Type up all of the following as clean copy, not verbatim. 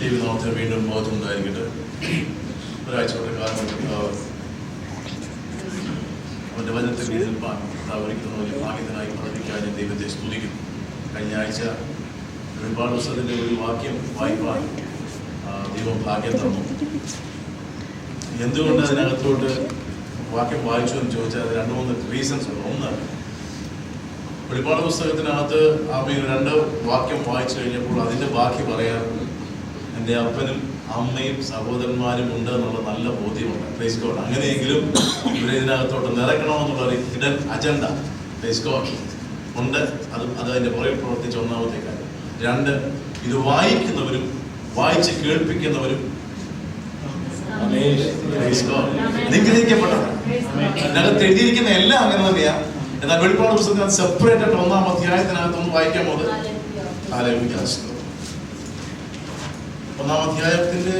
ദൈവനാമത്തിന് വീണ്ടും ബോധം ഉണ്ടായിരിക്കട്ടെ. ഒരാഴ്ചയുടെ കാലം അവൻ്റെ വചനത്തിൽ നിൽപ്പാൻ ഒരുക്കുന്ന ഒരു ഭാഗ്യത്തിനായി പ്രവർത്തിക്കാൻ ദൈവത്തെ സ്തുതിക്കുന്നു. കഴിഞ്ഞ ആഴ്ച വെളിപ്പാട് പുസ്തകത്തിൻ്റെ ഒരു വാക്യം വായിപ്പാൻ ദൈവം ഭാഗ്യം തന്നു. എന്തുകൊണ്ട് അതിനകത്തോട്ട് വാക്യം വായിച്ചു എന്ന് ചോദിച്ചാൽ അത് 2-3 റീസൺസ് ഉണ്ട്. ഒന്ന്, വെളിപ്പാട് പുസ്തകത്തിനകത്ത് ആമേൻ 2 വാക്യം വായിച്ചു കഴിഞ്ഞപ്പോൾ അതിൻ്റെ ബാക്കി പറയാൻ എൻ്റെ അപ്പനും അമ്മയും സഹോദരന്മാരും ഉണ്ട് എന്നുള്ള നല്ല ബോധ്യമുണ്ട്. Praise God. അങ്ങനെയെങ്കിലും ഇവരെ ഇതിനകത്തോട്ട് നിറയ്ക്കണമെന്നുള്ള ഒരു ഹിഡൻ അജണ്ട പ്രൈസ് ഗോഡ് ഉണ്ട്. അത് അതിൻ്റെ പുറകിൽ പ്രവർത്തിച്ച ഒന്നാമത്തെ കാര്യം. 2, ഇത് വായിക്കുന്നവരും വായിച്ച് കേൾപ്പിക്കുന്നവരും നിഗ്രഹിക്കപ്പെട്ടവരാണ്. ഇതിനകത്ത് എഴുതിയിരിക്കുന്ന എല്ലാം അങ്ങനെ തന്നെയാണ്. എന്നാൽ വെളിപ്പാട് പുസ്തകത്തിന് സെപ്പറേറ്റ് ആയിട്ട് 1-ാം അധ്യായത്തിനകത്തൊന്ന് വായിക്കാൻ പോകുന്നത് 1-ാം അധ്യായത്തിന്റെ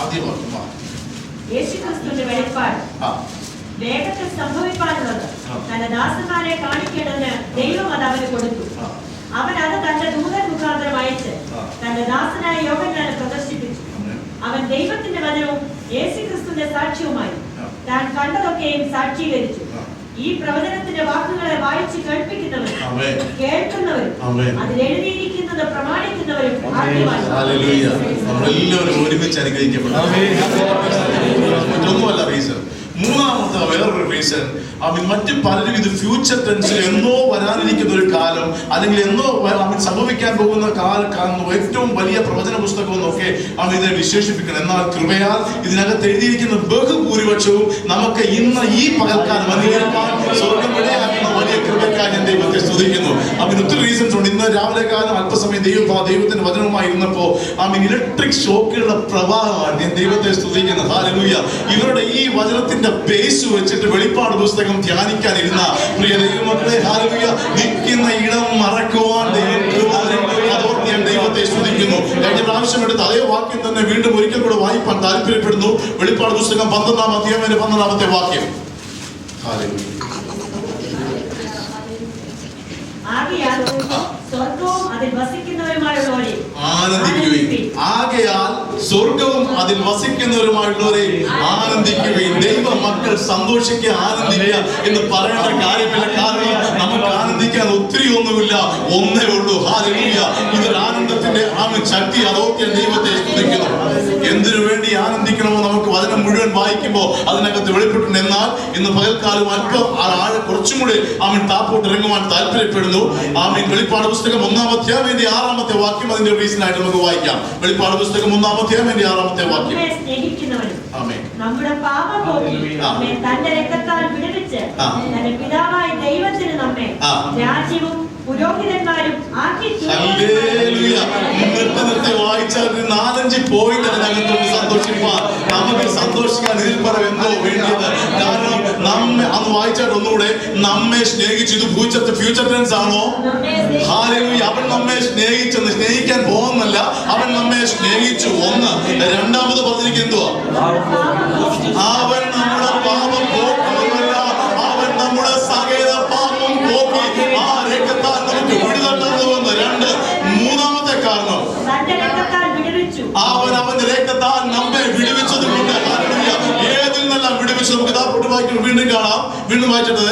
ആദ്യ വാക്യം. യേശുക്രിസ്തുവിന്റെ വെളിപ്പാട് വേഗത്തിൽ സംഭവിപ്പാനുള്ളത് തന്റെ ദാസന്മാരെ കാണിക്കേണ്ടതിന് ദൈവം അത് അവന് കൊടുത്തു. അവൻ അത് തന്റെ ദൂതൻ മുഖാന്തരം അയച്ച് തന്റെ ദാസനായ യോഹന്നാനെ പ്രദർശിപ്പിച്ചു. അവൻ ദൈവത്തിന്റെ വചനവും യേശുക്രിസ്തുവിന്റെ സാക്ഷ്യവുമായി താൻ കണ്ടതൊക്കെയും സാക്ഷീകരിച്ചു. ഈ പ്രവചനത്തിന്റെ വാക്കുകളെ വായിച്ച് കേൾപ്പിക്കുന്നവരും കേൾക്കുന്നവരും അതിൽ എഴുതിയിരിക്കുന്നത് പ്രമാണിക്കുന്നവരും നമ്മളെല്ലാവരും ഒരുമിച്ച് അനുഗ്രഹിക്കപ്പെടും. മറ്റൊന്നുമല്ല റീസൺ. മൂന്നാമത്തെ വേറൊരു റീസൺ, മറ്റ് പലരും ഇത് ഫ്യൂച്ചർ ടെൻസിൽ എന്നോ വരാനിരിക്കുന്ന ഒരു കാലം അല്ലെങ്കിൽ എന്നോ സംഭവിക്കാൻ പോകുന്ന കാലം ഏറ്റവും വലിയ പ്രവചന പുസ്തകം എന്നൊക്കെ ഇതിനെ വിശേഷിപ്പിക്കണം. എന്നാൽ കൃപയാൽ ഇതിനകത്ത് എഴുതിയിരിക്കുന്ന ബഹുഭൂരിപക്ഷവും നമുക്ക് ഇന്ന് ഈ പകൽക്കാലം അനുകരിക്കാൻ സ്വർഗം ഇടയാക്കുന്ന വലിയ കൃപയ്ക്കായി ഞാൻ ദൈവത്തെ സ്തുതിക്കുന്നു. ഒത്തിരി റീസൺസ് ഉണ്ട്. ഇന്ന് രാവിലെ കാലം അല്പസമയം ദൈവത്തിന്റെ വചനവുമായി ഇരുന്നപ്പോൾ ഇലക്ട്രിക് ഷോക്കുകളുടെ പ്രവാഹമാണ് ഞാൻ ദൈവത്തെ സ്തുതിക്കുന്നത്. ഹല്ലേലൂയ. ഇവരുടെ ഈ വചനത്തിന്റെ ബേസ് വെച്ചിട്ട് വെളിപ്പാട് പുസ്തകം ധ്യാനിക്കാനിരുന്ന പ്രിയ ദൈവമക്കളെ, ഹല്ലേലൂയ, നിൽക്കുന്ന ഇടം മറക്കുവാൻ അതോർത്ത് ഞാൻ ദൈവത്തെ സ്തുതിക്കുന്നു. കഴിഞ്ഞ പ്രാവശ്യം എടുത്ത് അതേ വാക്യം തന്നെ വീണ്ടും ഒരിക്കൽ കൂടെ വായിപ്പാൻ താല്പര്യപ്പെടുന്നു. വെളിപ്പാട് പുസ്തകം 12-ാം അധ്യായം 12-ാമത്തെ വാക്യം. ഹല്ലേലൂയ. ആകയാൽ സ്വർഗവും അതിൽ വസിക്കുന്നവരുമായുള്ളവരെ ആനന്ദിക്കുകയും ദൈവ മക്കൾ സന്തോഷിക്കുക, ആനന്ദിക്കുക എന്ന് പറയേണ്ട കാര്യമില്ല. കാരണം നമുക്ക് ആനന്ദിക്കാൻ ഒത്തിരി ഒന്നുമില്ല, ഒന്നേ ഉള്ളൂ. ഹല്ലേലൂയ. ഇതൊരു ആനന്ദത്തിന്റെ ശക്തി. അതോക്കെ ദൈവത്തെ സ്തുതിക്കുന്നു. എന്തിനു വേണ്ടി ആനന്ദിക്കണമോ നമുക്ക് വചനം മുഴുവൻ വായിക്കുമ്പോൾ അതിനകത്ത് വെളിപ്പെട്ടുണ്ട്. എന്നാൽ ഇന്ന് പകൽക്കാലം അല്പം കുറച്ചും കൂടി താപ്പോട്ട് ഇറങ്ങുവാൻ താല്പര്യപ്പെടുന്നു. വെളിപ്പാട് പുസ്തകം 1-ാം അധ്യായം 6-ാമത്തെ വാക്യം അതിന്റെ റീസൺ ആയിട്ട് നമുക്ക് വായിക്കാം. വെളിപ്പാട് പുസ്തകം 1-ാം അധ്യായം 6-ാമത്തെ വാക്യം. നമ്മുടെ പാപം പോക്കി തന്റെ രക്തത്താൽ വിടുവിച്ച് തന്റെ പിതാവായ ദൈവത്തിന് നമ്മെ രാജ്യവും പുരോഹിതന്മാരും ആക്കി. നിർത്തി വായിച്ചാൽ 4-5 പോയിന്റ് അതിനകത്തോട്ട് സന്തോഷിപ്പാൻ നമുക്ക് സന്തോഷിക്കാൻ ഇതിൽ പറയാൻ എന്തോ വേണ്ടിയത്. കാരണം നമ്മെ അന്ന് വായിച്ചാൽ ഒന്നുകൂടെ നമ്മെ സ്നേഹിച്ചു. ഇത് ഫ്യൂച്ചർ ടെൻസ് ആണോ? ഹല്ലേലൂയ. അവൻ നമ്മെ സ്നേഹിച്ചെന്ന് സ്നേഹിക്കാൻ പോകുന്നല്ല, അവൻ നമ്മെ സ്നേഹിച്ചു. ഒന്ന്. രണ്ടാമത് പറഞ്ഞിരിക്കുന്നത് എന്തുവാ? അവൻ നമ്മുടെ പാപം പോക്കുന്നല്ല, അവൻ നമ്മുടെ സകല പാപം പോക്കി ആ രക്തത്താൽ നമുക്ക് വിടുതൽ തന്നുവെന്ന്. 2. മൂന്നാമത്തെ കാരണം അവൻ അവന്റെ രക്തത്താൽ നമ്മെ വിടുവിച്ചത് കൊണ്ട്. ഏതിൽ നിന്നെല്ലാം വിടുവിച്ചു? നമുക്ക് താപ്പോട്ട് വായിക്കണം. വീണ്ടും കാണാം. വീണ്ടും വായിച്ചത്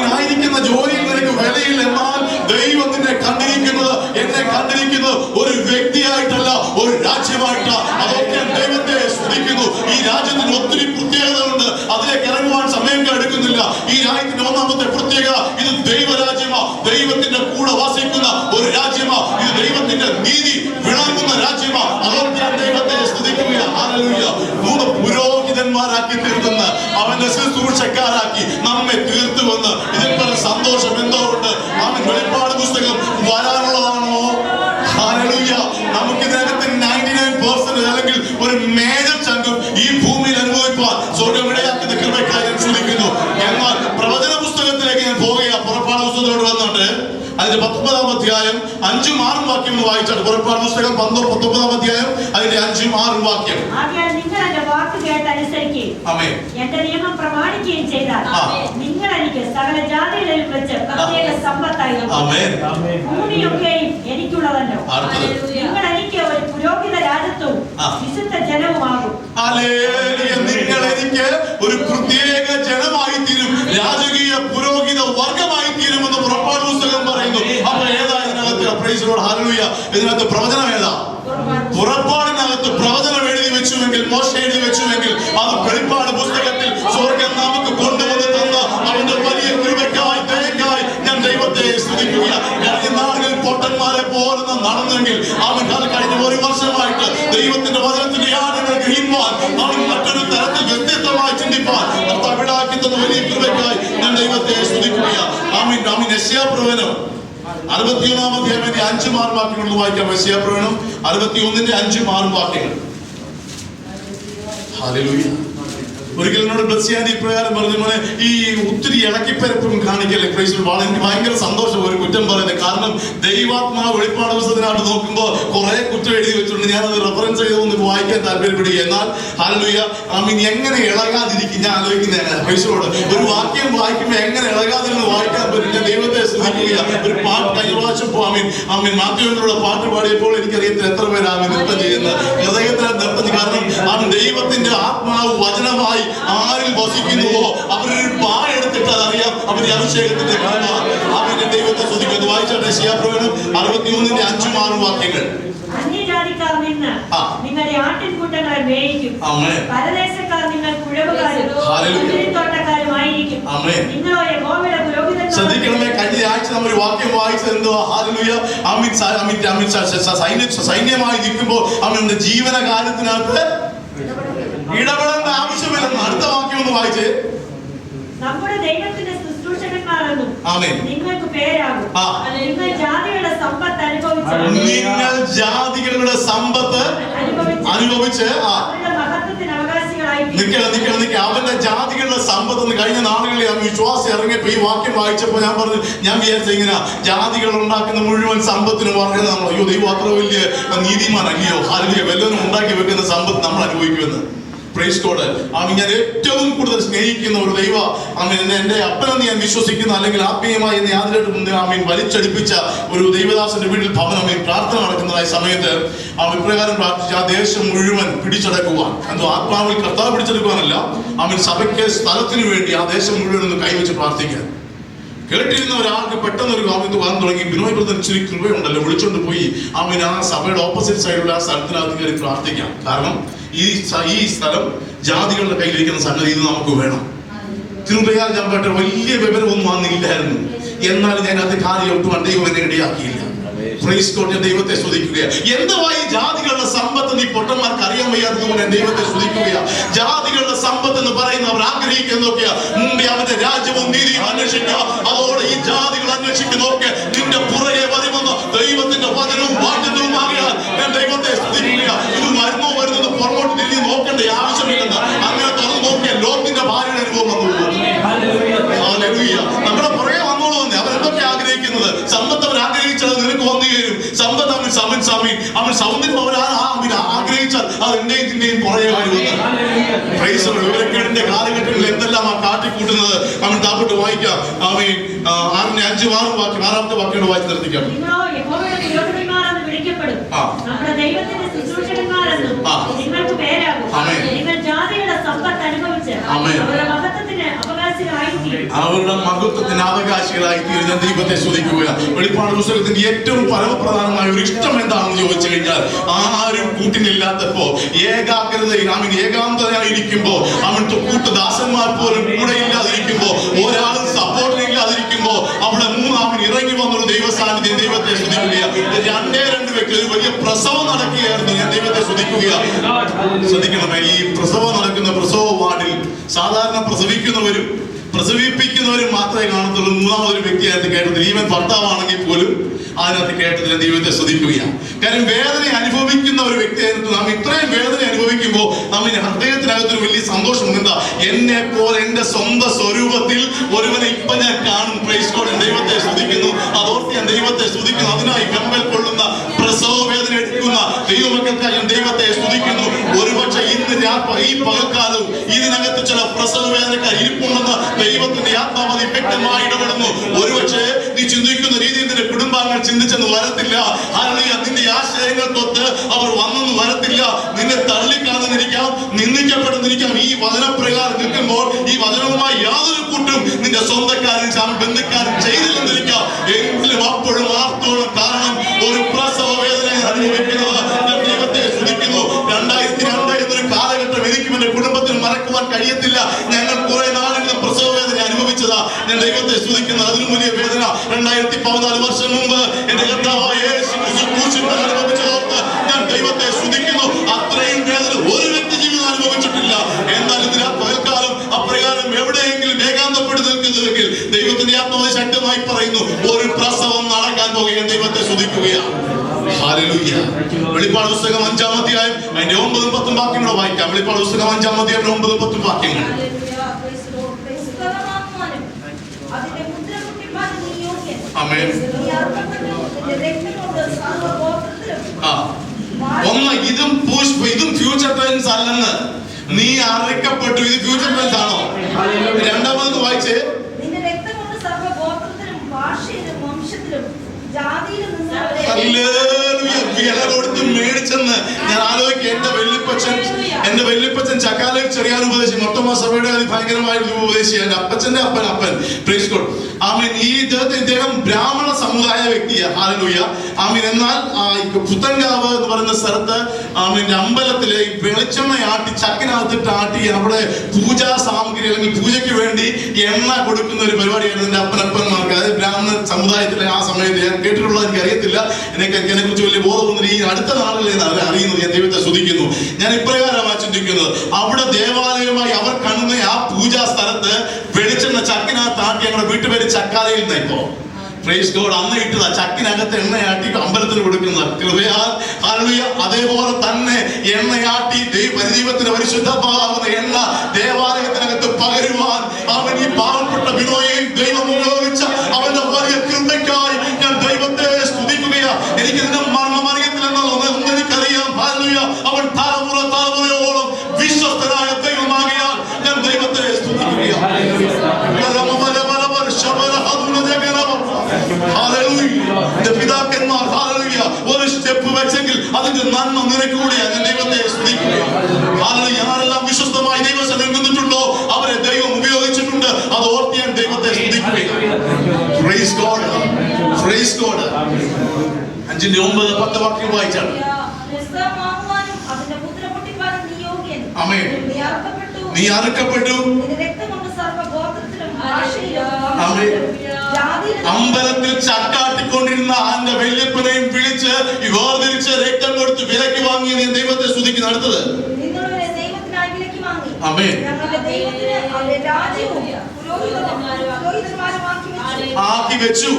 ആയിരിക്കുന്ന ജോലിയിൽ നിനക്ക് വിലയില്ല. എന്നാൽ ദൈവം നിന്നെ കണ്ടിരിക്കുന്നത്, എന്നെ കണ്ടിരിക്കുന്നത് ഒരു വ്യക്തിയായിട്ടല്ല, ഒരു രാജ്യമായിട്ടാണ്. അതൊക്കെ ദൈവത്തെ സ്തുതിക്കുന്നു. ഈ രാജ്യത്തിന് ഒത്തിരി പ്രത്യേകതകളുണ്ട്, അതിലേക്ക് ഇറങ്ങുവാൻ സമയം എടുക്കുന്നില്ല. ഈ രാജ്യത്തിന്റെ 1-ാമത്തെ പ്രത്യേകത, ഇത് ദൈവരാജ്യമാ, ദൈവത്തിന്റെ കൂടെ വസിക്കുന്ന ഒരു രാജ്യമാ, ഇത് ദൈവത്തിന്റെ നീതി വിളങ്ങുന്ന രാജ്യമാ. അതൊക്കെ ദൈവത്തെ സ്തുതിക്കുകയാണ്. ഹല്ലേലൂയ. 3 പുരോഹിതന്മാരാക്കി തീർത്തുന്ന അവന്റെ ശുശ്രൂഷക്കാരാക്കി നമ്മെ തീർത്തുവെന്ന് ഇതിൽ പല സന്തോഷം എന്തോ ഉണ്ട്. അവൻ വെളിപ്പാട് പുസ്തകം വരാനുള്ളതാണോ? ഹല്ലേലൂയ. നമുക്ക് ഇതിനകത്ത് 99% അല്ലെങ്കിൽ ഒരു മേജർ ചങ്കും ഈ ഭൂമിയിൽ അനുഭവിപ്പാൻ സ്വർഗം ഇടയാക്കുന്ന കൃപയ്ക്കായി ഞാൻ ശ്രമിക്കുന്നു. എന്നാൽ പ്രവചന പുസ്തകത്തിലേക്ക് ഞാൻ പോകുക. പുറപ്പാട് പുസ്തകം അധ്യായം 5ഉം 6ഉം വാക്യം ഒന്ന് വായിച്ചാൽ. പുറപ്പാട് പുസ്തകം 19 അധ്യായം അതിന്റെ 5ഉം 6ഉം വാക്യം. ആകയാൽ നിങ്ങൾ എന്റെ വാക്ക് കേട്ടനുസരിക്കുകയും ആമേൻ. എന്റെ നിയമം പ്രമാണിക്കുകയും ചെയ്താൽ നിങ്ങൾ എനിക്ക് സകല ജാതികളിലും വെച്ച് പ്രത്യേക സമ്പത്തായി ഭൂമിയൊക്കെയും എനിക്കുള്ളതല്ലോ. നിങ്ങൾ എനിക്ക് ഒരു പുരോഹിത രാജ്യത്വവും വിശുദ്ധ ജനവുമാകും. നിങ്ങൾ എനിക്ക് ഒരു പ്രത്യേക ജനമായി തീരും, രാജകീയ പുരോഹിത വർഗമായി തീരുമെന്ന് പുറപ്പാട് പുസ്തകം പറയുന്നു. അപ്പൊ ഏതാ ഇതിനകത്ത്? Price the Lord, hallelujah. ഇതിനകത്ത് പ്രവചനം ഏതാ? പുറപ്പാടിനകത്ത് പ്രവചനം എഴുതി വെച്ചുവെങ്കിൽ, മോശ എഴുതി വെച്ചുവെങ്കിൽ, അത് വെളിപ്പാട് പുസ്തകത്തിൽ സ്വർഗ്ഗം നമുക്ക് കൊണ്ടുവന്ന് തന്ന അവന്റെ വലിയ കൃപയ്ക്കായി, ദയക്കായി ഞാൻ ദൈവത്തെ സ്തുതിക്കുക. കഴിഞ്ഞ നാളുകളിൽ പൊട്ടന്മാരെ പോലെ നടന്നെങ്കിൽ അവൻ കഴിഞ്ഞ ഒരു വർഷമായിട്ട് ദൈവത്തിന്റെ വചനത്തിന്റെ യാതൊരു ഗ്രഹിക്കുവാൻ, അവൻ മറ്റൊരു തരത്തിൽ വ്യത്യസ്തമായി ചിന്തിപ്പാൻ കർത്താവിടാക്കി തന്ന വലിയ കൃപയ്ക്കായി ഞാൻ ദൈവത്തെ സ്തുതിക്കുക. ആമീൻ, ആമീൻ. യെശയ്യാപ്രവചനം 61-ാം അധ്യായത്തിന്റെ 5ഉം 6ഉം വാക്യങ്ങൾ വായിക്കാം. യെശയ്യാപ്രവചനം 61-ന്റെ 5ഉം 6ഉം വാക്യങ്ങൾ. ഹല്ലേലൂയ. ഒരിക്കൽ എന്നോട് ബ്ലസ്സിയാൻ ഇപ്രകാരം പറഞ്ഞു, മോനെ ഈ ഒത്തിരി ഇളക്കിപ്പരപ്പും കാണിക്കല്ലേ. Praise the lord. എനിക്ക് ഭയങ്കര സന്തോഷം ഒരു കുറ്റം പറയുന്നത്. കാരണം ദൈവാത്മാവ് വെളിപ്പാട് പുസ്തകത്തിനകത്ത് നോക്കുമ്പോൾ കുറെ കുറ്റം എഴുതി വെച്ചിട്ടുണ്ട്. ഞാനത് റെഫറൻസ് ചെയ്തൊന്ന് വായിക്കാൻ താല്പര്യപ്പെടുക. എന്നാൽ ഹല്ലേലൂയ, ആമീൻ, എങ്ങനെ ഇളകാതിരിക്കും ഞാൻ ആലോചിക്കുന്നത്. Price the Lord. ഒരു വാക്യം വായിക്കുമ്പോൾ എങ്ങനെ ഇളകാതിരുന്ന് വായിക്കാൻ പറ്റും? ഞാൻ ദൈവത്തെ സ്തുതിക്കുക. ഒരു പാട്ട് കഴിഞ്ഞ പ്രാവശ്യം ആമീൻ മാത്യുവിനുള്ള പാട്ട് പാടിയപ്പോൾ എനിക്കറിയത്തില്ല എത്ര പേര് ആമീൻ നൃത്തം ചെയ്യുന്നത്. ഹൃദയത്തിലെ നൃത്തം. കാരണം ആമീൻ ദൈവത്തിന്റെ ആത്മാവ് വചനമായി ആരിൽ വസിക്കുന്നുവോ അവരൊരു പായെടുത്തിട്ട് അതറിയാം അവരുടെ അഭിഷേകത്തിന്റെ അവന്റെ ദൈവത്തെ സ്തുതിക്കുന്നത്. വായിച്ചാട്ടെ യെശയ്യാപ്രവചനം 61-ന്റെ 5ഉം 6ഉം വാക്യങ്ങൾ. അന്യജാതിക്കാർ നിന്ന് നിങ്ങളുടെ ആട്ടിൻകൂട്ടങ്ങളെ മേയിക്കും. പരദേശക്കാർ നിങ്ങൾ കുഴവുകാരും തോട്ടക്കാരുമായിരിക്കും. നിങ്ങളോ യഹോവയുടെ പുരോഹിതന്മാർ. ശ്രദ്ധിക്കണമേ, കഴിഞ്ഞ ആഴ്ച നമ്മൾ ഒരു വാക്യം വായിച്ചത് എന്തുവാ? ഹല്ലേലൂയ. സൈന്യമായി നിൽക്കുമ്പോൾ അവന്റെ ജീവനകാലത്തിനകത്ത് ഇടപെടേണ്ട ആവശ്യമില്ലെന്ന്. അടുത്ത വാക്യം ഒന്ന് വായിച്ചേ. നമ്മുടെ ദൈവത്തിന്റെ ശുശ്രൂഷകന്മാരെന്നും നിങ്ങൾക്ക് പേരാകും. നിങ്ങൾ ജാതികളുടെ സമ്പത്ത് അനുഭവിച്ച് അവന്റെ ജാതികളുടെ സമ്പത്ത് എന്ന് കഴിഞ്ഞ നാളുകളിൽ വിശ്വാസം ഇറങ്ങിയപ്പോ ഈ വാക്യം വായിച്ചപ്പോ ഞാൻ വിചാരിച്ച ഇങ്ങനെ ജാതികൾ ഉണ്ടാക്കുന്ന മുഴുവൻ സമ്പത്തിനും പറയുന്നത് നമ്മൾ, അയ്യോ ദൈവം അത്ര വലിയ നീതിമാൻ അല്ലയോ, ഹല്ലേലൂയ, വല്ലവനും ഉണ്ടാക്കി വെക്കുന്ന സമ്പത്ത് നമ്മൾ അനുഭവിക്കുമെന്ന്. Praise God. ഞാൻ ഏറ്റവും കൂടുതൽ സ്നേഹിക്കുന്ന ഒരു ദൈവ എന്റെ അപ്പനെന്ന് ഞാൻ വിശ്വസിക്കുന്ന, അല്ലെങ്കിൽ ആത്മീയമായി എന്നെ യാതൊരു വലിച്ചടിപ്പിച്ച ഒരു ദൈവദാസന്റെ വീട്ടിൽ ഭവനം പ്രാർത്ഥന നടക്കുന്നതായ സമയത്ത് ഇപ്രകാരം പ്രാർത്ഥിച്ച ആ ദേശം മുഴുവൻ പിടിച്ചടക്കുവാൻ, എന്തോ ആത്മാവിൽ കർത്താവ് പിടിച്ചെടുക്കുവാനല്ല, സഭയ്ക്ക് സ്ഥലത്തിന് വേണ്ടി ആ ദേശം മുഴുവൻ ഒന്ന് കൈവച്ച് പ്രാർത്ഥിക്കാൻ. കേട്ടിരുന്ന ഒരാൾക്ക് പെട്ടെന്ന് ഒരു കാമത്ത് വന്നു തുടങ്ങി. ബിനോയ് ബ്രദർ ഇച്ചിരി കൃപയുണ്ടല്ലോ, വിളിച്ചോണ്ട് പോയി ആ സഭയുടെ ഓപ്പോസിറ്റ് സൈഡിലുള്ള ആ സ്ഥലത്തിനകത്ത് കയറി പ്രാർത്ഥിക്കാം. കാരണം ഈ സ്ഥലം ജാതികളുടെ കയ്യിലിരിക്കുന്ന സംഗതി ഇത് നമുക്ക് വേണം. തിരുവയ്യാൽ ഞാൻ കേട്ട വലിയ വിവരമൊന്നും അന്നില്ലായിരുന്നു. എന്നാൽ ഞാൻ അത് കാര്യം ഒട്ടും ദൈവം എന്നെ ഇടയാക്കിയില്ല. Praise God. ഞാൻ ദൈവത്തെ സ്തുതിക്കുക. എന്തുവാ ഈ ജാതികളുടെ സമ്പത്ത് നീ പൊട്ടന്മാർക്ക് അറിയാൻ വയ്യാത്തതുകൊണ്ട് ഞാൻ ദൈവത്തെ സ്തുതിക്കുക. ജാതികളുടെ സമ്പത്ത് എന്ന് പറയുന്നവർ ആഗ്രഹിക്കുന്നതൊക്കെയാ മുമ്പേ അവന്റെ രാജ്യവും നീതിയും അന്വേഷിക്കുക. അതോടെ ഈ ജാതികൾ അന്വേഷിക്കുന്നതൊക്കെ നിന്റെ പുറകെ വരുമെന്ന് ദൈവത്തിന്റെ വചനവും വാഗ്ദത്തവും ആകിയാൽ ഞാൻ ദൈവത്തെ സ്തുതിക്കുക. ഇത് വരുന്നത് പുറകോട്ട് തിരിഞ്ഞ് നോക്കേണ്ട ആവശ്യമില്ലെന്ന്. അങ്ങനെ തുറന്നു നോക്കിയാൽ ലോകത്തിന്റെ ഭാര്യയുടെ അനുഭവം വന്നു. നമ്മുടെ പുറകെ വന്നോളൂ തന്നെ. അവരെന്തൊക്കെ ആഗ്രഹിക്കുന്നത്? സമ്പത്ത് അവർ ആഗ്രഹിച്ചത് നിനക്ക് വന്നു ചേരും. സമ്പത്ത് അവൻ സൗന്ദര്യം അവർ ആഗ്രഹിച്ചാൽ അത് എന്റെയും പുറകെ വരുമെന്ന്. വിവരക്കേടിന്റെ കാലഘട്ടങ്ങളിൽ എന്തെല്ലാം ആ കാട്ടിക്കൂട്ടുന്നത് അവൻ താപ്പോട്ട് വായിക്കാം. 6-ന്റെ 5-ഉം 6ഉം വാക്യം, 6ാമത്തെ വാക്യം വായിച്ച് നിർത്തിക്കാം. നമ്മുടെ ദൈവത്തിന്റെ ശുശ്രൂഷകന്മാരെന്നും നിങ്ങൾക്ക് പേരാകും. നിങ്ങൾ ജാതികളുടെ സമ്പത്ത് അനുഭവിച്ച് അവരുടെ മഹത്വത്തിന് അവകാശികളായി തീരുന്ന ദൈവത്തെ സ്തുതിക്കുക. വെളിപ്പാട് പുസ്തകത്തിന്റെ ഏറ്റവും പരമപ്രധാനമായ ഒരു ഇഷ്ടം എന്താണെന്ന് ചോദിച്ചു കഴിഞ്ഞാൽ, ആരും കൂട്ടിനില്ലാത്തപ്പോ ഏകാന്തതയായിരിക്കുമ്പോ അവന്റെ കൂട്ടുദാസന്മാർ പോലും കൂടെ ഇല്ലാതിരിക്കുമ്പോ ഒരാളും സപ്പോർട്ടിനില്ലാതിരിക്കുമ്പോ അവിടെ മൂന്നാമൻ ഇറങ്ങി വന്നൊരു ദൈവസാന്നിധ്യം ദൈവത്തെ സ്തുതിക്കുകയാണ്. 2 വ്യക്തി ഒരു വലിയ പ്രസവം നടക്കുകയായിരുന്നു. ഞാൻ ദൈവത്തെ സ്തുതിക്കുകയാണ്. ശ്രദ്ധിക്കണമേ, ഈ പ്രസവം നടക്കുന്ന പ്രസവ വാർഡിൽ സാധാരണ പ്രസവിപ്പിക്കുന്നവരും മാത്രമേ കാണത്തുള്ളൂ. മൂന്നാമതൊരു വ്യക്തിയായിട്ട് കേട്ടതിൽ, ഈവൻ ഭർത്താവാണെങ്കിൽ പോലും അതിനകത്ത് കേട്ടതിൽ ദൈവത്തെ സ്തുതിക്കുകയാണ്. കാരണം വേദന അനുഭവിക്കുന്ന ഒരു വ്യക്തിയായിട്ട് നാം ഇത്രയും വേദന അനുഭവിക്കുമ്പോൾ നമ്മുടെ ഹൃദയത്തിനകത്തൊരു വലിയ സന്തോഷമുണ്ട്. എന്താ? എന്നെ പോലെ എന്റെ സ്വന്തം സ്വരൂപത്തിൽ ഒരുവനെ ഇപ്പൊ ഞാൻ കാണും. Praise God. ദൈവത്തെ സ്തുതിക്കുന്നു. അതോർത്ത് ഞാൻ ദൈവത്തെ സ്തുതിക്കുന്നു. ഈ പകൽക്കാലവും ഇതിനകത്ത് ചില പ്രസവ വേദനക്കാർ ഇരിപ്പുണ്ടെന്ന് ദൈവത്തിന്റെ ആത്മാവതി വ്യക്തമായി ഇടപെടുന്നു. ഒരുപക്ഷെ നീ ചിന്തിക്കുന്ന രീതിയിൽ നിന്റെ കുടുംബാംഗങ്ങൾ ചിന്തിച്ചെന്ന് വരത്തില്ല. ഹല്ലേലൂയ. നിന്റെ ആശയങ്ങൾക്കൊത്ത് അവർ വന്നെന്ന് വരത്തില്ല. നിന്നെ തള്ളിക്കളഞ്ഞിരിക്കാം, നിന്ദിക്കപ്പെടുന്നിരിക്കാം. ഈ വചനപ്രകാരം നിൽക്കുമ്പോൾ ഈ വചനവുമായി യാതൊരു കൂട്ടും നിന്റെ സ്വന്തക്കാരും ബന്ധുക്കാരും ചെയ്തില്ലെന്നിരിക്കാം. എങ്കിലും അപ്പോഴും ആർത്തോളം കാരണം ഒരു പ്രസവ വേദന അനുഭവിക്കുന്നത് ഞാൻ ദൈവത്തെ സ്തുതിക്കുന്നു. 2002 എന്നൊരു കാലഘട്ടം എനിക്കും എന്റെ കുടുംബത്തിന് മറക്കുവാൻ കഴിയത്തില്ല. ഞങ്ങൾ കുറെ നാളുകൾ പ്രസവ വേദന അനുഭവിച്ചതാ. ഞാൻ ദൈവത്തെ സ്തുതിക്കുന്നു. അതിനും വലിയ വേദന 2014 വർഷം മുമ്പ് എന്റെ കർത്താവായ യേശു ക്രൂശിൽ അനുഭവിച്ചതോർത്ത് ഞാൻ ദൈവത്തെ സ്തുതിക്കുന്നു. അത്രയും വേദന ഒരു വ്യക്തി ജീവിതം അനുഭവിച്ചിട്ടില്ല. എന്നാൽ ഇതിനാ പകൽക്കാലം അപ്രകാരം എവിടെയെങ്കിലും ഏകാന്തപ്പെട്ട് നിൽക്കുന്നുവെങ്കിൽ ദൈവത്തിന്റെ ആത്മാവ് ശക്തമായി പറയുന്നു, ഒരു പ്രസവം നടക്കാൻ പോകുകയാണ്. ദൈവത്തെ സ്തുതിക്കുകയാണ്. ഹല്ലേലൂയ. വെളിപ്പാട് പുസ്തകം 5-ാം അധ്യായം അതിന്റെ 9-10 വാക്യങ്ങൾ വായിക്കാം. വെളിപ്പാട് പുസ്തകം 5-ാം അധ്യായം 9-10 വാക്യങ്ങൾ. ആമേൻ. ഒന്ന്, ഇതും ഫ്യൂച്ചർ ടെൻസ് അല്ലെന്ന്. നീ അറക്കപ്പെട്ടു. ഇത് ഫ്യൂച്ചർ ടെൻസ് ആണോ? രണ്ടാമത് വായിച്ചേ. വില കൊടുത്ത് മേടിച്ചെന്ന് ഞാൻ ആലോചിക്കുക. എന്റെ വല്യപ്പച്ചൻ ചക്കാലയിൽ ചെറിയാൻ ഉപദേശിച്ചു. മൊത്തമാ സഭയുടെ ഭയങ്കരമായ ഉപദേശിച്ചു. എന്റെ അപ്പച്ചന്റെ അപ്പൻ പ്രൈസ് ഗോഡ്. ആമീൻ. ഈ ഇദ്ദേഹം ബ്രാഹ്മണ സമുദായ വ്യക്തിയാണ്. ഹല്ലേലൂയ. ആമീൻ. എന്നാൽ പുത്തൻകാവ് എന്ന് പറയുന്ന സ്ഥലത്ത് ആമീൻ അമ്പലത്തിലെ വെളിച്ചെണ്ണ ആട്ടി ചക്കിനകത്തിട്ട് ആട്ടി അവിടെ പൂജാ സാമഗ്രി അല്ലെങ്കിൽ പൂജയ്ക്ക് വേണ്ടി എണ്ണ കൊടുക്കുന്ന ഒരു പരിപാടിയായിരുന്നു എന്റെ അപ്പനപ്പന്മാർക്ക്. അതായത് ബ്രാഹ്മണ സമുദായത്തിലെ ആ സമയത്ത് ഞാൻ കേട്ടിട്ടുള്ളത് എനിക്ക് അറിയത്തില്ല. എന്നെ കുറിച്ച് വലിയ ബോധമൊന്നും ഈ അടുത്ത നാളുകളിൽ അറിയുന്നത്. ഞാൻ ദൈവത്തെ സ്തുതിക്കുന്നു. ഞാൻ ഇപ്രകാരമാണ് ചിന്തിക്കുന്നത്. അവിടെ ദേവാലയമായി അവർ കാണുന്ന ആ പൂജാ സ്ഥലത്ത് വെളിച്ചെണ്ണ ചക്കിനകത്ത് ആട്ടി ഞങ്ങളുടെ വീട്ടുപേര് ചക്കാലയിൽ നിന്ന് ഇപ്പോ പ്രൈസ് ഗോഡ് അന്ന് ഇട്ടതാ. ചക്കിനകത്ത് എണ്ണയാട്ടി അമ്പലത്തിന് കൊടുക്കുന്ന കൃപയാൽ ഹല്ലേലൂയ. അതേപോലെ തന്നെ എണ്ണയാട്ടി ദൈവത്തിന്റെ പരിശുദ്ധമാകുന്ന എണ്ണ ദേവാലയത്തിനകത്ത് പകരുവാൻ അവൻ ഈ പാവപ്പെട്ട ബിനോയെയും ദൈവം ഉപയോഗിച്ച അവന്റെ വലിയ കൃപയ്ക്കായി ഞാൻ ദൈവത്തെ സ്തുതിക്കുകയാ. എനിക്ക് ഇതിന്റെ മർമ്മം അറിയത്തില്ലെന്നൊന്നും എനിക്കറിയാം. ഹല്ലേലൂയ. അവൻ തലമുറയോളം വിശ്വസ്തനായ ദൈവമാകിയാൽ ഞാൻ ദൈവത്തെ സ്തുതിക്കുകയാണ്. പിതാക്കന്മാർ ഹല്ലേലൂയ ഒരു സ്റ്റെപ്പ് വെച്ചെങ്കിൽ അതിന്റെ നന്മ നിനക്ക് കൂടിയാണ്. ഞാൻ ദൈവത്തെ സ്തുതിക്കുകയാണ്. ഹല്ലേലൂയ. ആരെല്ലാം വിശ്വസ്തമായി ദൈവസന്നിധിയിൽ നിന്നിട്ടുണ്ടോ അവരെ ദൈവം ഉപയോഗിച്ചിട്ടുണ്ട്. അത് ഓർത്ത് ഞാൻ ദൈവത്തെ സ്തുതിക്കുകയാണ്. Praise God. Praise God. 5-9-10 വാക്യം വായിച്ചാണ്. ആമേൻ. നീ അറുക്കപ്പെട്ടു. അമ്പലത്തിൽ ചക്കാട്ടിക്കൊണ്ടിരുന്ന അവന്റെ വല്യപ്പനെയും വിളിച്ച് വേർതിരിച്ച് രക്തം കൊടുത്ത് വിലക്ക് വാങ്ങി ഞാൻ ദൈവത്തെ സ്തുതിക്കുന്നു. അടുത്തത് ആമേൻ. ആക്കി വെച്ചു.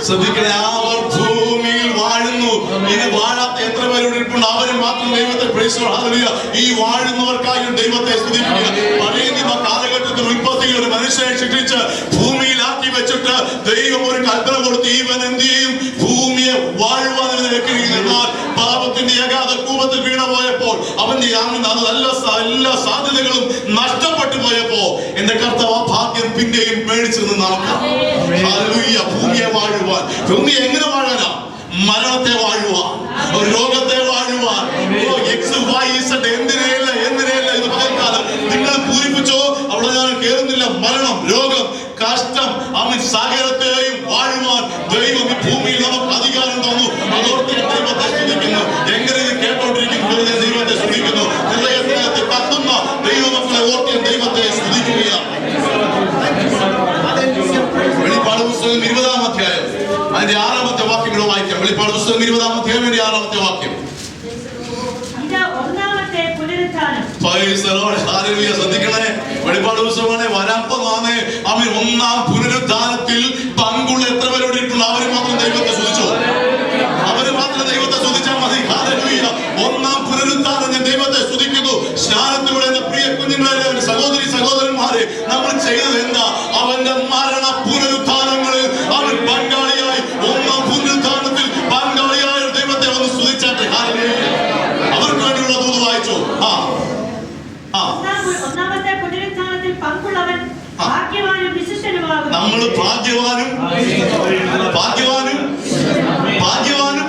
ശ്രദ്ധിക്കണേ, അവർ ഭൂമിയിൽ വാഴുന്നു. ഇനി വാഴാത്ത എത്ര പേരോട് ഇരിപ്പുണ്ട്? അവര് മാത്രം ദൈവത്തെ പ്രൈസ് ദി ഹല്ലേലൂയ. ഈ വാഴുന്നവർക്കായി ദൈവത്തെ സ്തുതിക്കുക. പഴയ നിയമ കാലഘട്ടത്തിൽ ഉൽപ്പത്തിയിൽ ഒരു മനുഷ്യനെ ശിക്ഷിച്ച് ഭൂമിയിലാക്കി വെച്ചിട്ട് ദൈവം ഒരു കൽപ്പന കൊടുത്ത് ഇവൻ എന്ത് ചെയ്യും? ഭൂമിയെ വാഴുവാൻ വെക്കുകയെന്നാൽ പാപത്തിന്റെ അഗാധ കൂപത്തിൽ വീണു പോയപ്പോൾ അവന്റെ എല്ലാ സാധ്യതകളും നഷ്ടപ്പെട്ടു പോയപ്പോ എന്റെ കർത്താവ് ഭാഗ്യം പിന്നെയും മേടിച്ചെന്ന് നമുക്ക് ഹല്ലേലൂയ. ഭൂമിയെ വാഴുവാൻ. ഭൂമി എങ്ങനെ വാഴാനാ? മരണത്തെ വാഴുവാൻ, രോഗത്തെ വാഴുവാൻ. എന്തിനേല്ല ഇത് പകൽക്കാലം നിങ്ങൾ പൂരിപ്പിച്ചോ? അവിടെ ഞാൻ കേറുന്നില്ല. മരണം, രോഗം, കഷ്ടം, അവൻ സാഗരത്തെയും വാഴുവാൻ ദൈവം ഈ ഭൂമിയിൽ നമുക്ക് അധികാരം തന്നു. അതോർത്ത് ദൈവത്തെ സ്തുതിക്കുന്നു. എങ്ങനെ ഇത് കേട്ടോണ്ടിരിക്കുന്നു ദൈവത്തെ സ്തുതിക്കുന്നു. ഹൃദയത്തിനകത്ത് കത്തുന്ന ദൈവമക്കളെ ഓർത്ത് ദൈവത്തെ സ്തുതിക്കുകയാണ്. വെളിപ്പാട് പുസ്തകം 20-ാം അധ്യായം അതിന്റെ 6-ാമത്തെ വാക്യങ്ങളോ വായിക്കാം. വെളിപ്പാട് പുസ്തകം 20-ാം അധ്യായം 6-ാമത്തെ വാക്യം. ശ്രദ്ധിക്കണേ, വെളിപ്പാട് പുസ്തകമാണ് വരാപ്പമാണ്. അവൻ ഒന്നാം പുനരുദ്ധാനത്തിൽ പങ്കുള്ള എത്ര പേരോട് ഇരിക്കുന്നു? അവര് മാത്രം ദൈവത്തെ സ്തുതിച്ചോ? അവര് മാത്രം ദൈവത്തെ സ്തുതിച്ചാൽ മതി. ഹല്ലേലൂയ. ഒന്നാം പുനരുദ്ധാനം ഞാൻ ദൈവത്തെ സ്തുതിക്കുന്നു. സ്നാനത്തിലൂടെ എന്റെ പ്രിയ കുഞ്ഞുങ്ങളെ, സഹോദരന്മാരെ, നമ്മൾ ചെയ്തത് എന്താ? അവന്റെ മരണ പുനരുദ്ധാനങ്ങളിൽ അവൻ പങ്കാളിയായി. ഒന്നാം പുനരുദ്ധാനത്തിൽ പങ്കാളിയായ ദൈവത്തെ ഒന്ന് സ്തുതിച്ചാട്ടെ. ഹല്ലേലൂയ. അവർക്ക് വേണ്ടിയുള്ള ദൂത് വായിച്ചോ? നമ്മൾ ഭാഗ്യവാനും ഭാഗ്യവാനും ഭാഗ്യവാനും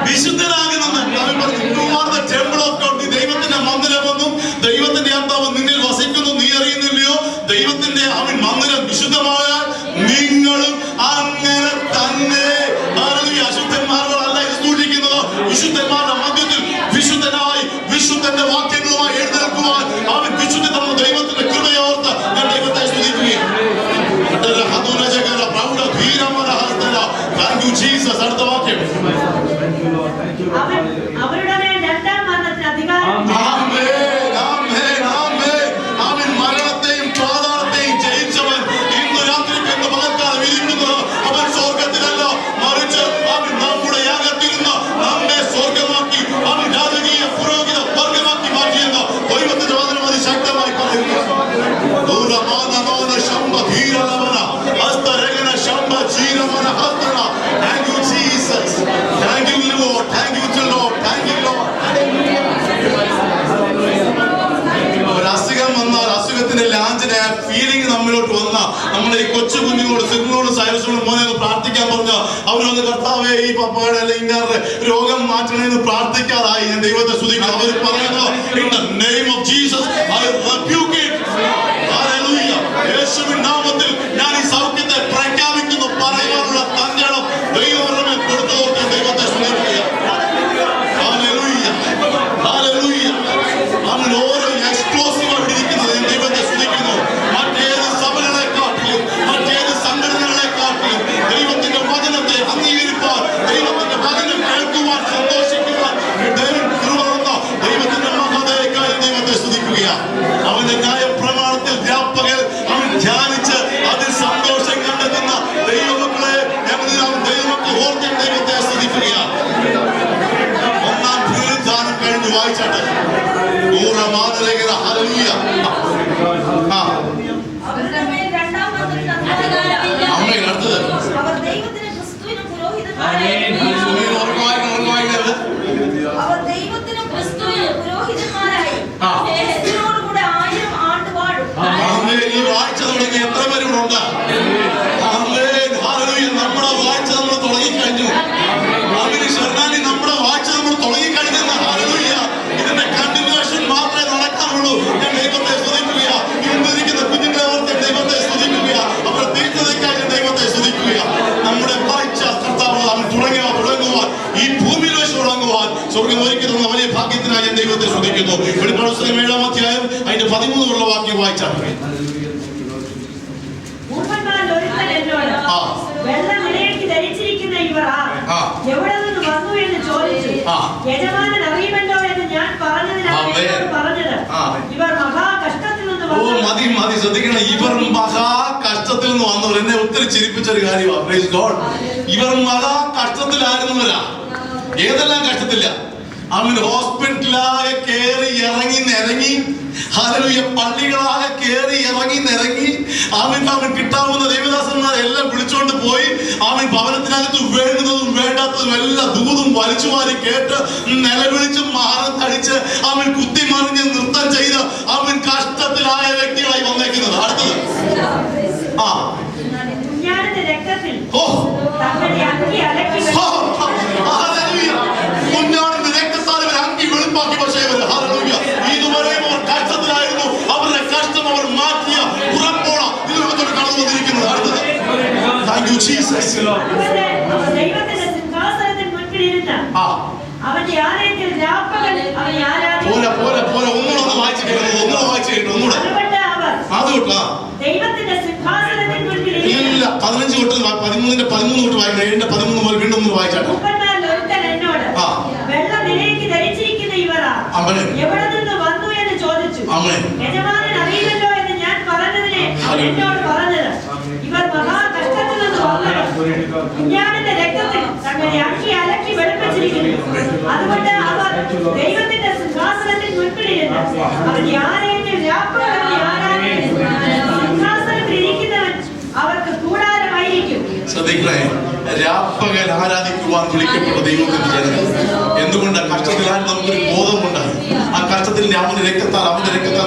വിശുദ്ധനാകുന്നത്. അവൻ പറഞ്ഞു, "You are the temple of God." നീ ദൈവത്തിന്റെ മന്ദിരമെന്നും ദൈവത്തിന്റെ ആത്മാവ് നിന്നിൽ വസിക്കുന്നു നീ അറിയുന്നില്ലയോ? ദൈവത്തിന്റെ അവൻ മന്ദിരം വിശുദ്ധമായാൽ നിങ്ങളും അങ്ങനെ തന്നെ. അശുദ്ധന്മാരോടല്ല ഇത് സൂക്ഷിക്കുന്നത്. വിശുദ്ധന്മാരുടെ മധ്യത്തിൽ വിശുദ്ധനായി വിശുദ്ധന്റെ വാക്യങ്ങളുമായി എഴുന്നേൽക്കുവാൻ അവൻ വിശുദ്ധി തന്ന ദൈവത്തിന്റെ കൃപയോർത്ത് ഞാൻ ദൈവത്തെ സ്തുതിക്കുകയാണ്. അടുത്ത വാക്യം, അവരുടെ മേൽ രണ്ടാം മരണത്തിന് അധികാരം. അവൻ മരണത്തെയും പാതാളത്തെയും ജയിച്ചവൻ ഇന്ന് രാത്രിക്ക് എന്ന് പകൽക്കാലം ഇരിക്കുന്നത് അവൻ സ്വർഗത്തിലല്ല, മറിച്ച് അവൻ നമ്മുടെ യാഗത്തിരുന്ന് നമ്മെ സ്വർഗമാക്കി അവൻ രാജകീയ പുരോഹിത വർഗമാക്കി മാറ്റിയെന്ന് ദൈവത്തിന്റെ വചനം അതിശക്തമായി പറയുന്നു. Thank you, Jesus. Thank you, Lord. Thank you, Lord. Thank you, Lord. ഒരു അസുഖം വന്നാൽ അസുഖത്തിന്റെ ലാഞ്ചന ഫീലിംഗ് നമ്മിലോട്ട് വന്ന നമ്മുടെ ഈ കൊച്ചു കുഞ്ഞുങ്ങളോട് സിഗ്നോടും സൈറസിനോടും മോനെ പ്രാർത്ഥിക്കാൻ പറഞ്ഞ അവരൊന്ന് കർത്താവേ ഈ പപ്പയുടെ അല്ലെങ്കിൽ ഇങ്ങനെ രോഗം മാറ്റണമെന്ന് പ്രാർത്ഥിക്കാതായി ഞാൻ ദൈവത്തെ സ്തുതിക്കുന്നു. അവർ പറയുന്നത് in the name of Jesus I rebuke it. Hallelujah. യേശുവിൻ നാമത്തിൽ ഞാൻ ഈ സൗഖ്യത്തെ പ്രഖ്യാപിക്കുന്നു പറയാനുള്ള തന്റേടം ദൈവമേ കൊടുത്തോർത്ത് ദൈവത്തെ സ്തുതിക്കുകയാണ്. Hallelujah. Hallelujah. അവൻ ഓരോ എക്സ്പ്ലോസീവ് ആയിട്ടിരിക്കുന്നത് ദൈവത്തെ സ്തുതിക്കുന്നു. മറ്റേത് സഭകളെക്കാട്ടിലും മറ്റേത് സംഘടനകളെക്കാട്ടിലും ദൈവത്തിന്റെ വചനത്തെ അംഗീകരിപ്പാൻ ദൈവത്തിന്റെ വചനം കേൾക്കുവാൻ സന്തോഷിക്കുവാൻ ദൈവത്തിന്റെ മഹതയ്ക്കായി ദൈവത്തെ സ്തുതിക്കുകയാണ്. അവന്റെ ന്യായപ്രമാണത്തിൽ വ്യാപകൽ അവൻ ധ്യാനിച്ച് അതിൽ സന്തോഷം കണ്ടെത്തുന്ന ദൈവമക്കളെ ദൈവമക്കൾ ഓർത്ത് ദൈവത്തെ സ്തുതിക്കുകയാണ്. ഒന്നാം പുനരുദ്ധാനം കഴിഞ്ഞ് വായിച്ചാട്ടെ. അവരുടെ മേൽ രണ്ടാം മരണത്തിന് അധികാരമില്ല. അമ്മയിൽ അടുത്തത് അവർ ദൈവത്തിന് ക്രിസ്തുവിനും പുരോഹിതന്മാരായി. അവർ ദൈവത്തിനും ക്രിസ്തുവിനും പുരോഹിതന്മാരായി ഇതിനോടുകൂടെ 1000 ആണ്ട് വാഴും. ഈ വാഴ്ച തുടങ്ങി എത്ര പേരുണ്ട്? നമ്മുടെ വാഴ്ച നമ്മൾ തുടങ്ങിക്കഴിഞ്ഞു. ഷെർണാലി നമ്മുടെ വാഴ്ച നമ്മൾ തുടങ്ങിക്കഴിഞ്ഞെന്ന്. ഇതിന്റെ കണ്ടിന്യൂഷൻ മാത്രമേ നടക്കാറുള്ളൂ. ഞാൻ ദൈവത്തെ സ്തുതിക്കുക. ഇന്നിരിക്കുന്ന കുഞ്ഞുങ്ങളെ ഓർത്ത് ദൈവത്തെ സ്തുതിക്കുക. അവരുടെ തീർത്ഥതയ്ക്കായി ദൈവത്തെ സ്തുതിക്കുക. നമ്മുടെ വാഴ്ച കർത്താവ് അവൻ തുടങ്ങുവാൻ ഈ ഭൂമിയിൽ വെച്ച് തുടങ്ങുവാൻ സ്വർഗം ഒരുക്കുന്ന വലിയ ഭാഗ്യത്തിനായി ഞാൻ ദൈവത്തെ സ്തുതിക്കുന്നു. വെളിപ്പാട് പുസ്തകം 7-ാം അധ്യായം അതിന്റെ 13 വാക്യം വായിച്ചാണ്. മൂപ്പന്മാരിൽ ഒരുത്തൻ എന്നോട്, വെള്ള നിലയ്ക്ക് ധരിച്ചിരിക്കുന്ന ഇവർ എവിടെ നിന്ന് വന്നു എന്ന് ചോദിച്ചു. യജമാനൻ അറിയുമല്ലോ എന്ന് ഞാൻ പറഞ്ഞത് ഇവർ മഹാകഷ്ടത്തിൽ നിന്ന് വന്നു. മതി ശ്രദ്ധിക്കണം. ഇവർ മഹാകഷ്ടത്തിൽ നിന്ന് വന്നവർ. എന്നെ ഒത്തിരി ചിരിപ്പിച്ച ഒരു കാര്യമാണ്. Praise God. ഇവർ മഹാകഷ്ടത്തിലായിരുന്നവരാ. ഏതെല്ലാം കഷ്ടത്തില്ല. അവൻ ഹോസ്പിറ്റലാകെ കേറി ഇറങ്ങി നിരങ്ങി. ഹല്ലേലൂയ. പള്ളികളാകെ കേറി ഇറങ്ങി നിരങ്ങി. അവൻ കിട്ടാവുന്ന ദൈവദാസന്മാരെല്ലാം വിളിച്ചോണ്ട് പോയി. അവൻ ഭവനത്തിനകത്ത് വേണ്ടുന്നതും വേണ്ടാത്തതും എല്ലാം ദൂതും വലിച്ചു വാരി കേട്ട് നിലവിളിച്ച് മാറം തടിച്ച് അവൻ കുത്തിമറിഞ്ഞ് നൃത്തം ചെയ്ത് അവൻ കഷ്ടത്തിലായ വ്യക്തികളായി വന്നേക്കുന്നത്. അടുത്തത് കുഞ്ഞാടിന്റെ രക്തത്തിൽ കുഞ്ഞാടിന്റെ രക്തത്താൽ ഇവർ അങ്കി വെളുപ്പാക്കി. പക്ഷേ ഇതുവരെ അവർ കഷ്ടത്തിലായിരുന്നു. അവരുടെ കഷ്ടം അവർ മാറ്റിയ ഉറപ്പോടെ ഇതിനകത്തോട് കടന്നു വന്നിരിക്കുന്നത്. അടുത്തത് താങ്ക് യു ജീസസ്. ദൈവത്തിന്റെ സിംഹാസനത്തിൽ മുൻപിലിരുന്ന അവന്റെ ആലയത്തിൽ രാപ്പകൽ അവനെ പോലെ ഒന്നുകൂടെ വായിച്ചു ഒന്നുകൂടെ അതുകൊട്ടാ ദൈവത്തിന്റെ സിംഹാസനത്തിൽ മുൻപിലിരുന്ന ഇല്ല 15 തൊട്ട് 13 തൊട്ട് വായിക്കണം. 7-ന്റെ 13 മുതൽ വീണ്ടും ഒന്ന് വായിച്ചാട്ടെ. മൂപ്പന്മാരിൽ ഒരുത്തൻ എന്നോട്, വെള്ള നിലയ്ക്ക് ധരിച്ചിരിക്കുന്ന ഇവർ എവിടെ നിന്ന് വന്നു എന്ന് ചോദിച്ചു. യജമാനൻ അറിയില്ലല്ലോ എന്ന് ഞാൻ പറഞ്ഞതിനെ എന്നോട് പറഞ്ഞത് ഇവർ മഹാകഷ്ടത്തിൽ നിന്ന് വന്നവർ കുഞ്ഞാടിന്റെ രക്തത്തിൽ തങ്ങളുടെ അങ്കി അലക്കി വെളുപ്പിച്ചിരിക്കുന്നു. അതുകൊണ്ട് അവർ ദൈവത്തിന്റെ സിംഹാസനത്തിൽ മുൻപിലിരുന്ന് അവന്റെ ആലയത്തിൽ രാപ്പകൽ സിംഹാസനത്തിൽ ഇരിക്കുന്നവൻ അവർക്ക് കൂടാരമായിരിക്കും. ശ്രദ്ധിക്കണേ. രാപ്പകൽ ആരാധിക്കുവാൻ വിളിക്കപ്പെട്ട ദൈവത്തിന്റെ ജനങ്ങൾ എന്തുകൊണ്ടാണ് കഷ്ടത്തിലാൽ നമുക്കൊരു ബോധമുണ്ടായി. ആ കഷ്ടത്തിൽ അവന്റെ രക്തത്താൽ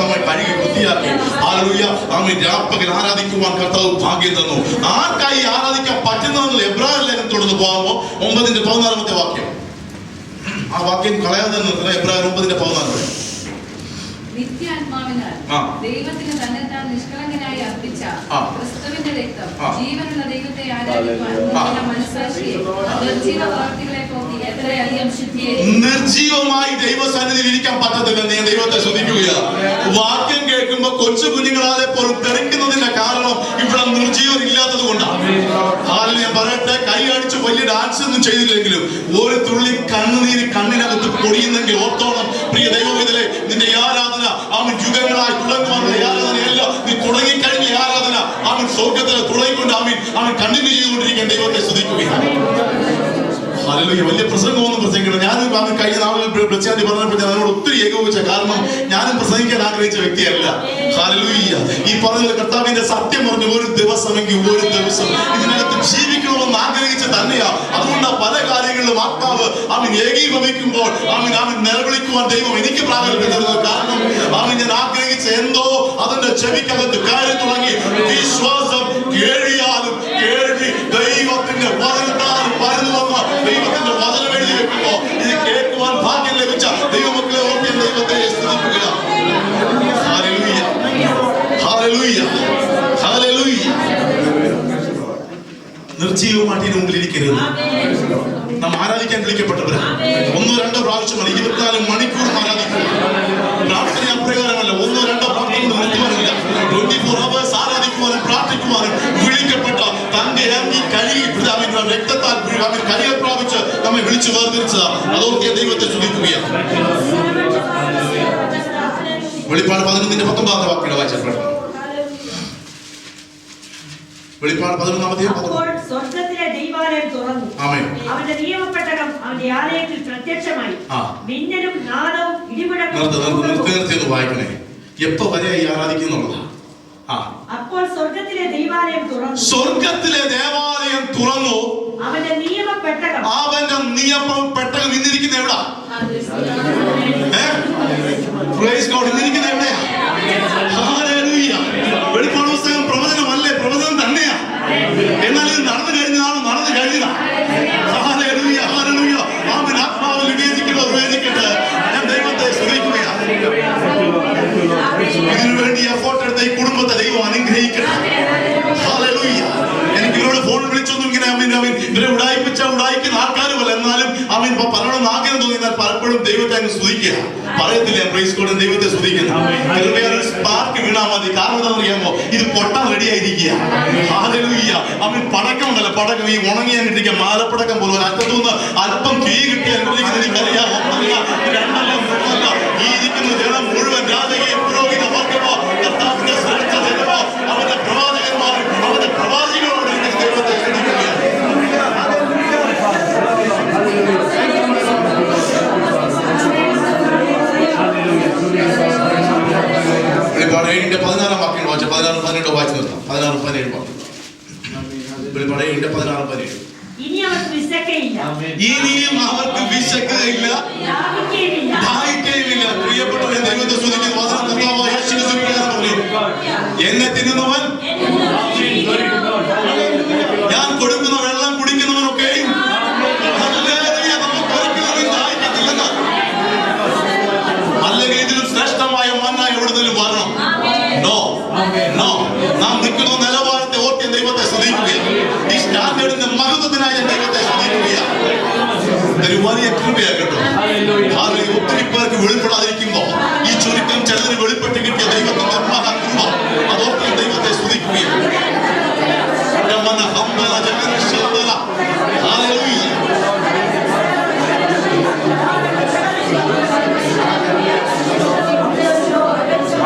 നമ്മെ കഴുകി പൂർത്തിയാക്കി. ഹല്ലേലൂയ. ആമേൻ. രാപ്പകൽ ആരാധിക്കുവാൻ കർത്താവ് ഭാഗ്യം തന്നു. ആർക്കായി ആരാധിക്കാൻ പറ്റുന്നതെന്ന് എബ്രായ ലേഖനം തുടർന്ന് പോകാമോ? 9:14 വാക്യം. ആ വാക്യം കളയാതെ നിർത്തുക. എബ്രായർ 9:14. നിത്യാത്മാവിനാൽ ദൈവത്തിന് തന്നെത്താൻ നിഷ്കളങ്കനായി അർപ്പിച്ച ക്രിസ്തുവിന്റെ രക്തം ജീവനുള്ള ദൈവത്തെ ആരാധിക്കുവാൻ മനസ്സാക്ഷിയെ നിർജീവ പ്രവൃത്തികളെ പോക്കി എത്രയധികം ശുദ്ധീകരിക്കും. നിർജീവമായി ദൈവസന്നിധിയിൽ ഇരിക്കാൻ പറ്റത്തില്ല. നീ ദൈവത്തെ ശ്രദ്ധിക്കുക. വാക്യം കേൾക്കുമ്പോ കൊച്ചു കുഞ്ഞുങ്ങളെ പോലും തെറിക്കുന്നതിന്റെ കാരണം ഇവിടെ നിർജീവൻ ഇല്ലാത്തത് കൊണ്ടാണ്. ഞാൻ പറയട്ടെ, കൈ അടിച്ച് വലിയ ഡാൻസ് ഒന്നും ചെയ്തില്ലെങ്കിലും ഒരു തുള്ളി കണ്ണുനീര് കണ്ണിനകത്ത് പൊടിയുന്നെങ്കിൽ ഓർത്തോണം പ്രിയ ദൈവവേദനെ, നിന്റെ ആരാധന അവൻ യുഗങ്ങളായി തുടർന്നു വന്ന ആരാധനയല്ല. നീ തുടങ്ങിക്കഴിഞ്ഞ ആരാധന അവൻ സ്വർഗത്തിൽ തുടങ്ങിക്കൊണ്ട് അവൻ കണ്ടിന്യൂ ചെയ്തുകൊണ്ടിരിക്കാൻ ദൈവത്തെ സ്തുതിക്കുകയാണ്. ഹല്ലേലൂയ. വലിയ പ്രസംഗമൊന്നും പ്രസംഗിക്കണം. ഞാനും കഴിഞ്ഞ നാളുകൾ പ്രത്യാന്തി പറഞ്ഞപ്പോൾ ഞാൻ അതിനോട് ഒത്തിരി ഏകോപിച്ച. കാരണം ഞാനും പ്രസംഗിക്കാൻ ആഗ്രഹിച്ച വ്യക്തിയല്ല. ഹല്ലേലൂയ. ഈ പറഞ്ഞ കർത്താവിന്റെ സത്യം പറഞ്ഞു, ഒരു ദിവസമെങ്കിൽ ഒരു ദിവസം ഇതിനകത്ത് ജീവിക്കണമെന്ന് ആഗ്രഹിച്ച് തന്നെയാ. അതുകൊണ്ട് പല കാര്യങ്ങളിലും ആത്മാവ് ഏകീഭവിക്കുമ്പോൾ നിലവിളിക്കുവാൻ ദൈവം എനിക്ക് പ്രാഗൽഭ്യം തരുന്നത്. കാരണം ഞാൻ ആഗ്രഹിച്ച എന്തോ അതിന്റെ ചെവിക്കകത്ത് കയറി തുടങ്ങി. വിശ്വാസം കേൾവിയാലും കേൾവി ദൈവത്തിന്റെ വചനത്താലും വരുന്നു വന്ന ദൈവത്തിന്റെ വചനം എഴുതി വെക്കുമ്പോ ഇത് കേൾക്കുവാൻ ഭാഗ്യം ലഭിച്ച ദൈവമക്കളെ ഓർക്കാൻ ദൈവത്തെ സ്തുതിക്കുക. ഹല്ലേലൂയ. ഹല്ലേലൂയ. ഹല്ലേലൂയ. നിർജീവമായിട്ട് മുമ്പിൽ ഇരിക്കരുത്. നാം ആരാധിക്കാൻ വിളിക്കപ്പെട്ടവരാണ്. 1-2 പ്രാവശ്യമല്ല, 24 മണിക്കൂറും ആരാധിക്കുക. പ്രാർത്ഥന അപ്രകാരമല്ല. 1-2 പ്രാർത്ഥന നിർത്തുവാനില്ല. 24 hours ആരാധിക്കുവാനും പ്രാർത്ഥിക്കുവാനും വിളിക്കപ്പെട്ട തന്റെ രക്തത്താൽ കനികൾ പ്രാപിച്ച് നമ്മെ വിളിച്ചു വേർതിരിച്ചതാണ്. അതോർത്ത് ദൈവത്തെ സ്തുതിക്കുകയാണ്. വെളിപ്പാട് 11:19 വാക്യം വായിച്ചപ്പോൾ വെളിപ്പാട് 11 അപ്പോൾ സ്വർഗ്ഗത്തിലെ ദൈവാലയം തുറന്നു. അവന്റെ നിയമപ്പെട്ടകം അവന്റെ ആലയത്തിൽ പ്രത്യക്ഷമായി. മിന്നലും നാദവും ഇടിമുഴക്കവും വായിക്കണേ. എപ്പോ വരെ ഈ ആരാധിക്കുന്നുള്ളതാ? അപ്പോൾ സ്വർഗ്ഗത്തിലെ ദൈവാലയം തുറന്നു. സ്വർഗ്ഗത്തിലെ ദേവാലയം തുറന്നു. അവന്റെ നിയമപ്പെട്ടകം ഇന്നിരിക്കുന്ന എവിടാ? Praise God. ഇന്നിരിക്കുന്ന എവിടെയാ? ഹല്ലേലൂയ. വെളിപ്പാട് പുസ്തകം പ്രവചനമല്ലേ? പ്രവചനം തന്നെയാ. എന്നാൽ ഇത് നടന്നു കഴിഞ്ഞതാണ്. നടന്നു കഴിഞ്ഞതാ. ഹല്ലേലൂയ. ഹല്ലേലൂയ. ആമേൻ. ആത്മാവിൽ വിവേചിക്കട്ടെ. ഞാൻ ദൈവത്തെ സ്തുതിക്കുകയാണ്. ഇതിനുവേണ്ടി എഫോർട്ട് എടുത്ത ഈ കുടുംബത്തെ ദൈവം അനുഗ്രഹിക്കട്ടെ. ഹല്ലേലൂയ. എനിക്ക് ഇവരോട് ഫോൺ വിളിച്ചൊന്നും ഇങ്ങനെ ഇവരെ ഉടായിക്കുന്ന ആൾക്കാരുമല്ല. എന്നാലും പറയണമെന്ന് ആഗ്രഹം തോന്നി. എന്നാൽ പലപ്പോഴും ദൈവത്തെ അങ്ങ് സ്തുതിക്കുക പറയത്തില്ല. Praise God. ദൈവത്തെ സ്തുതിക്കുന്നു. സ്പാർക്ക് വീണാ മതി. കാരണം എന്താണെന്ന് അറിയാമോ? ഇത് പൊട്ടാൻ റെഡി ആയിരിക്കുക. ഹല്ലേലൂയ. പടക്കം ഉണ്ടല്ലോ, പടക്കം ഈ ഉണങ്ങിയാണ്ടിരിക്കുക മാലപ്പടക്കം പോലെ അറ്റത്തുനിന്ന് അല്പം തീ കിട്ടിയാൽ എനിക്കറിയാമോ? രണ്ടല്ല മൂന്നല്ല, ഈ ഇരിക്കുന്ന ജനം മുഴുവൻ രാജകീയ പുരോഹിത വർഗമോ കർത്താവിന്റെ ശ്രേഷ്ഠ ജനമോ അവന്റെ പ്രവാചകന്മാരും അവന്റെ പ്രവാചികളോട് ദൈവത്തെ സ്തുതിക്കുകയാണ്. വെളിപ്പാട് 7:14 വാക്യം വായിച്ചു. 16-17 വായിച്ചു നിർത്താം. 16-17 വാക്യം. വെളിപ്പാട് 7:16-17. ഇനിയും അവർക്ക് വിശക്കുകയില്ല, ദാഹിക്കുകയുമില്ല. പ്രിയപ്പെട്ടവരെ, ദൈവത്തെ സ്തുതിക്കുന്നു. വചനം കർത്താവായ യേശുക്രിസ്തു പറഞ്ഞു, എന്നെ തിന്നുന്നവൻ ഞാൻ കൊടുക്കുന്ന വെള്ളം കുടിക്കുന്നവനൊക്കെയും അല്ലെങ്കിൽ ഇതിലും ശ്രേഷ്ഠമായ മന്ന എവിടുന്നേലും വരണം. നാം നിൽക്കുന്ന നിലവാരത്തെ ഓർത്ത് ദൈവത്തെ സ്തുതിക്കുകയാണ്. ഈ സ്റ്റാൻഡേർഡിന്റെ മഹത്വത്തിനായി ദൈവത്തെ സ്തുതിക്കുകയാണ്. ഇതൊരു വലിയ കൃപയാകട്ടോ. ഒത്തിരി പേർക്ക് വെളിപ്പെടാതിരിക്കുമ്പോ ഈ ചുരുക്കം ചിലതിന് വെളിപ്പെട്ട് കിട്ടിയ ദൈവത്തിന്റെ മഹാകൃപ അതോർത്ത് ദൈവത്തെ സ്തുതിക്കുകയാണ്.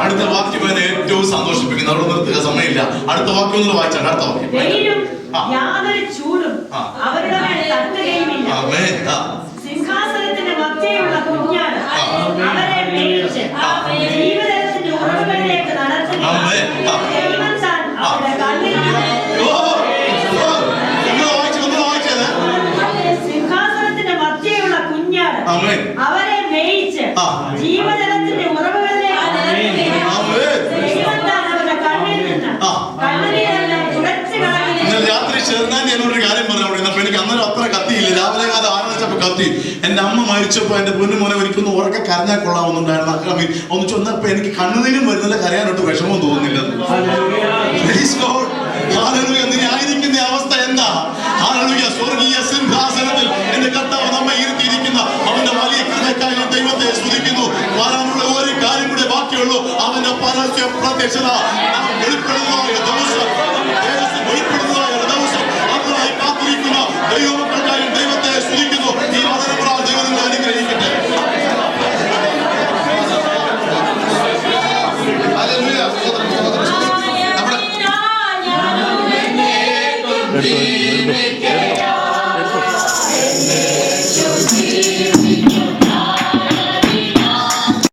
അടുത്ത വാക്യം എന്നെ ഏറ്റവും സന്തോഷിപ്പിക്കുന്നു. അവിടെ നിർത്തുക, സമയമില്ല. അടുത്ത വാക്യം ഒന്ന് വായിച്ചാണ്. അടുത്ത വാക്യം. യാതൊരു ചൂടും അവരുടെ മേൽ തട്ടുകയുമില്ല. സിംഹാസനത്തിന്റെ മധ്യയുള്ള കുഞ്ഞാട് അവരെ മേയിച്ച് ജീവജലത്തിന്റെ ഉറവിടത്തിലേക്ക് നടത്തുക. ദൈവം താൻ അവരുടെ കണ്ണിൽ സിംഹാസനത്തിന്റെ മധ്യയുള്ള കുഞ്ഞാട് അവരെ മേയിച്ച് ജീവജലത്തിന്റെ ഉറവുകളിലേക്ക് മരിച്ചപ്പോ എന്റെ പൊന്നുമോനെ ഒരിക്കലും ഉറക്കെ കരഞ്ഞാൽ കൊള്ളാവുന്നുണ്ടായിരുന്നു. ഒന്ന് ചൊന്നപ്പോ എനിക്ക് കണ്ണുനീരും വരുന്നില്ല, കരയാനൊട്ട് വിഷമവും തോന്നുന്നില്ല. ആയിരിക്കുന്ന അവസ്ഥ എന്താ? ഹല്ലേലൂയ. സ്വർഗീയ സിംഹാസനത്തിൽ എന്റെ കർത്താവ് നമ്മെ ഇരുത്തിയിരിക്കുന്ന അവന്റെ വലിയ കൃപയ്ക്കായി ഞാൻ ദൈവത്തെ സ്തുതിക്കുന്നു. വരാനുള്ള ഒരു കാര്യം കൂടെ ബാക്കിയുള്ളൂ. അവന്റെ പരസ്യ പ്രത്യക്ഷത വെളിപ്പെടുന്നതായ ദിവസം, വെളിപ്പെടുന്നതായ ദിവസം അതിനായി കാത്തിരിക്കുന്ന ദൈവമക്കൾക്കായി ദൈവത്തെ സ്തുതിക്കുന്നു. ഈ വചനങ്ങളാൽ ദൈവം നിങ്ങളെ അനുഗ്രഹിക്കട്ടെ. Let's go.